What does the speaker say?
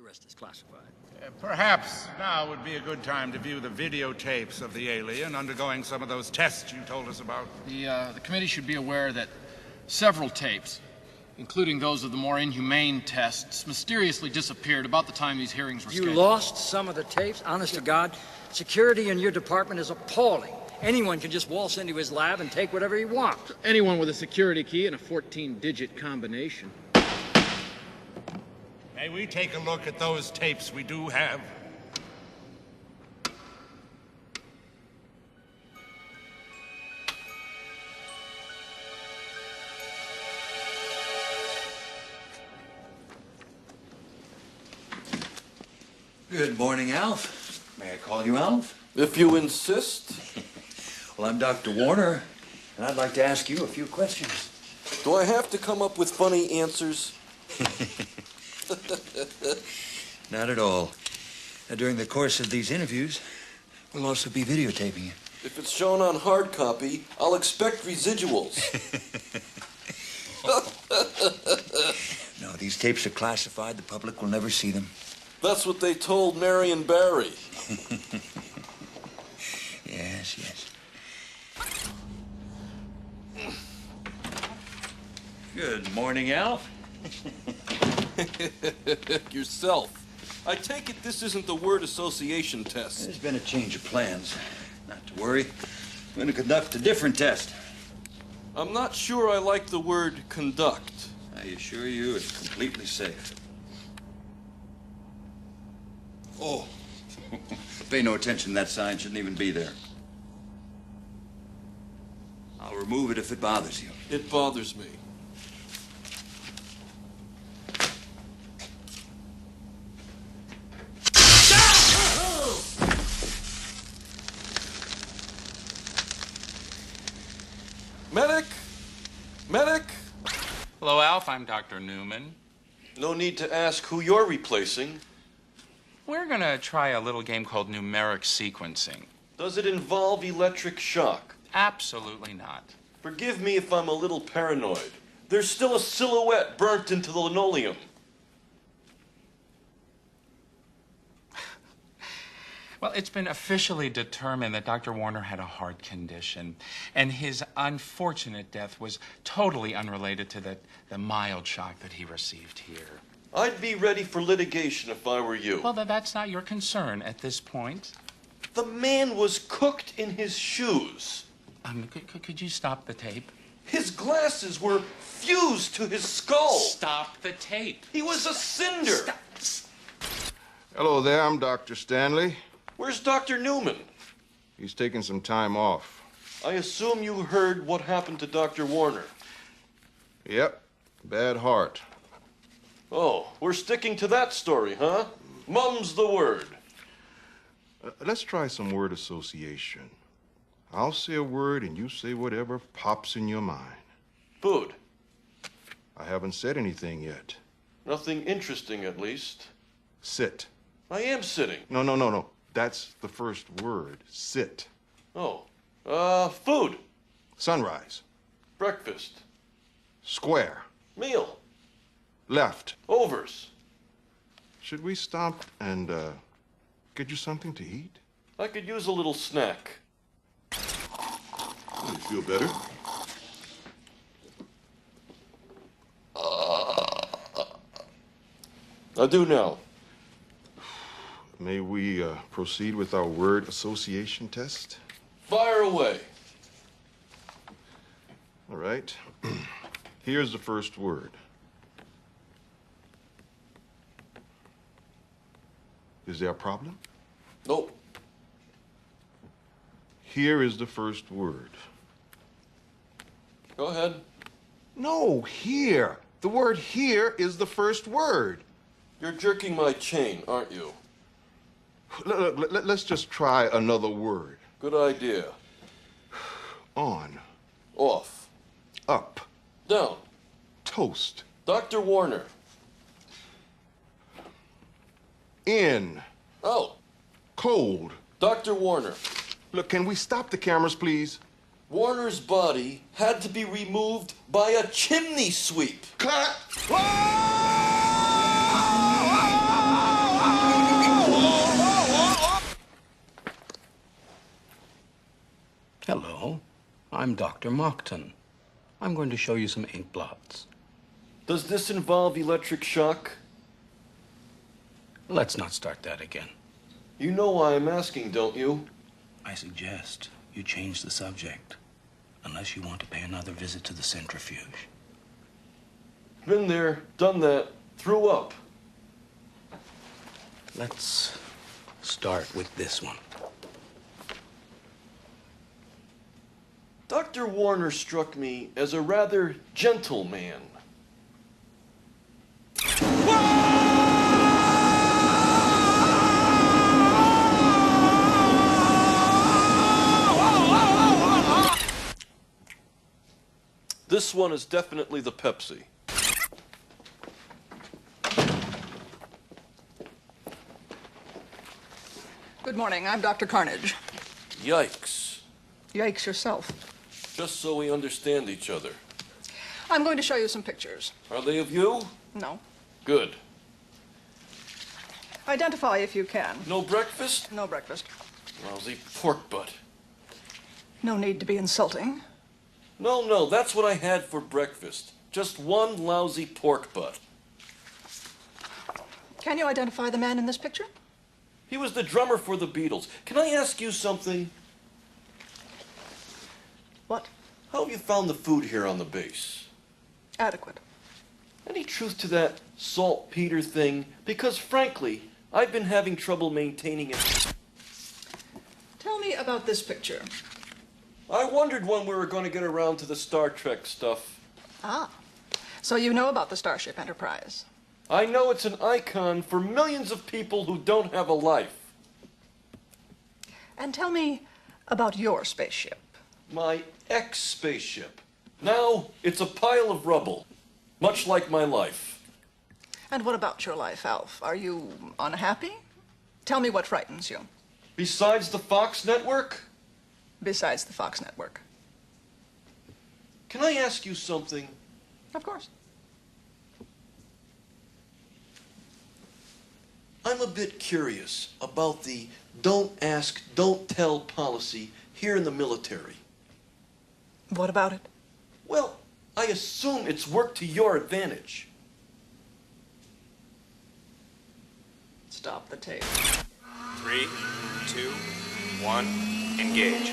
rest is classified. Perhaps now would be a good time to view the videotapes of the alien undergoing some of those tests you told us about. The committee should be aware that several tapes, including those of the more inhumane tests, mysteriously disappeared about the time these hearings were scheduled. You lost some of the tapes? Honest to God, security in your department is appalling. Anyone can just waltz into his lab and take whatever he wants. Anyone with a security key and a 14-digit combination. May we take a look at those tapes we do have? Good morning, Alf. May I call you Alf? If you insist. Well, I'm Dr. Warner, and I'd like to ask you a few questions. Do I have to come up with funny answers? Not at all. During the course of these interviews, we'll also be videotaping you. If it's shown on hard copy, I'll expect residuals. No, these tapes are classified. The public will never see them. That's what they told Marion Barry. Yes, yes. Good morning, Alf. Yourself. I take it this isn't the word association test. There's been a change of plans. Not to worry. We're going to conduct a different test. I'm not sure I like the word conduct. I assure you it's completely safe. Oh. Pay no attention. That sign shouldn't even be there. I'll remove it if it bothers you. It bothers me. Medic! Medic! Hello, Alf. I'm Dr. Newman. No need to ask who you're replacing. We're going to try a little game called numeric sequencing. Does it involve electric shock? Absolutely not. Forgive me if I'm a little paranoid. There's still a silhouette burnt into the linoleum. Well, it's been officially determined that Dr. Warner had a heart condition, and his unfortunate death was totally unrelated to the mild shock that he received here. I'd be ready for litigation if I were you. Well, that's not your concern at this point. The man was cooked in his shoes. Could you stop the tape? His glasses were fused to his skull. Stop the tape. He was a cinder. Stop. Hello there, I'm Dr. Stanley. Where's Dr. Newman? He's taking some time off. I assume you heard what happened to Dr. Warner. Yep, bad heart. Oh, we're sticking to that story, huh? Mum's the word. Let's try some word association. I'll say a word and you say whatever pops in your mind. Food. I haven't said anything yet. Nothing interesting, at least. Sit. I am sitting. No. That's the first word. Sit. Oh. Food. Sunrise. Breakfast. Square. Meal. Left. Overs. Should we stop and get you something to eat? I could use a little snack. You feel better? I do now. May we proceed with our word association test? Fire away. All right. Here's the first word. Is there a problem? Nope. Here is the first word. Go ahead. No, here. The word here is the first word. You're jerking my chain, aren't you? Let's just try another word. Good idea. On. Off. Up. Down. Toast. Dr. Warner. In. Out. Cold. Dr. Warner. Look, can we stop the cameras, please? Warner's body had to be removed by a chimney sweep. Cut! Whoa! I'm Dr. Mockton. I'm going to show you some ink blots. Does this involve electric shock? Let's not start that again. You know why I'm asking, don't you? I suggest you change the subject, unless you want to pay another visit to the centrifuge. Been there, done that, threw up. Let's start with this one. Dr. Warner struck me as a rather gentle man. This one is definitely the Pepsi. Good morning. I'm Dr. Carnage. Yikes. Yikes yourself. Just so we understand each other. I'm going to show you some pictures. Are they of you? No. Good. Identify if you can. No breakfast? No breakfast. Lousy pork butt. No need to be insulting. No, that's what I had for breakfast. Just one lousy pork butt. Can you identify the man in this picture? He was the drummer for the Beatles. Can I ask you something? What? How have you found the food here on the base? Adequate. Any truth to that saltpeter thing? Because frankly, I've been having trouble maintaining it. Tell me about this picture. I wondered when we were going to get around to the Star Trek stuff. Ah. So you know about the Starship Enterprise. I know it's an icon for millions of people who don't have a life. And tell me about your spaceship. My ex-spaceship. Now it's a pile of rubble, much like my life. And what about your life, Alf? Are you unhappy? Tell me what frightens you. Besides the Fox network? Besides the Fox network. Can I ask you something? Of course. I'm a bit curious about the don't ask, don't tell policy here in the military. What about it? Well, I assume it's worked to your advantage. Stop the tape. 3, 2, 1, engage.